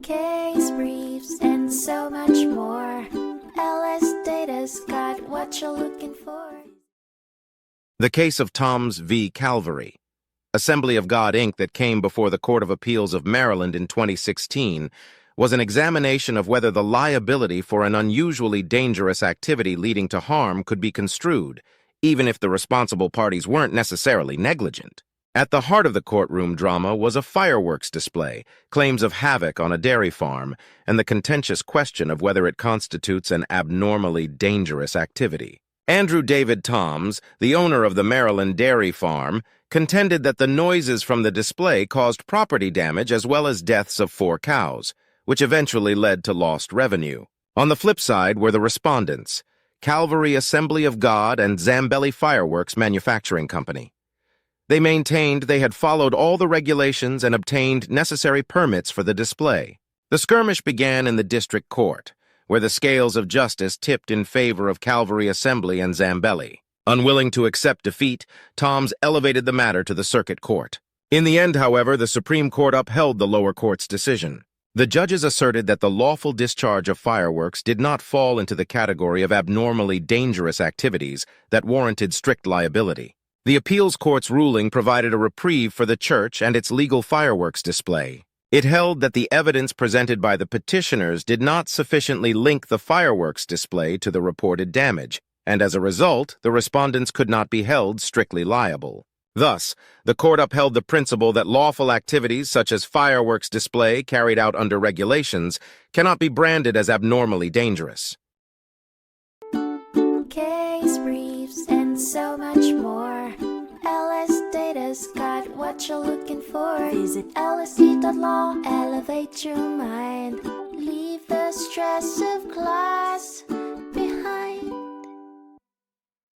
case briefs, and so much more. LSData's got what you're looking for. The case of Toms v. Calvary, Assembly of God, Inc. that came before the Court of Appeals of Maryland in 2016 was an examination of whether the liability for an unusually dangerous activity leading to harm could be construed, even if the responsible parties weren't necessarily negligent. At the heart of the courtroom drama was a fireworks display, claims of havoc on a dairy farm, and the contentious question of whether it constitutes an abnormally dangerous activity. Andrew David Toms, the owner of the Maryland dairy farm, contended that the noises from the display caused property damage as well as deaths of 4 cows, which eventually led to lost revenue. On the flip side were the respondents, Calvary Assembly of God and Zambelli Fireworks Manufacturing Company. They maintained they had followed all the regulations and obtained necessary permits for the display. The skirmish began in the district court, where the scales of justice tipped in favor of Calvary Assembly and Zambelli. Unwilling to accept defeat, Toms elevated the matter to the circuit court. In the end, however, the Supreme Court upheld the lower court's decision. The judges asserted that the lawful discharge of fireworks did not fall into the category of abnormally dangerous activities that warranted strict liability. The appeals court's ruling provided a reprieve for the church and its legal fireworks display. It held that the evidence presented by the petitioners did not sufficiently link the fireworks display to the reported damage, and as a result, the respondents could not be held strictly liable. Thus, the court upheld the principle that lawful activities such as fireworks display carried out under regulations cannot be branded as abnormally dangerous. Case briefs and so much more. LSData's got what you're looking for. Visit lsd.law, elevate your mind, leave the stress of class.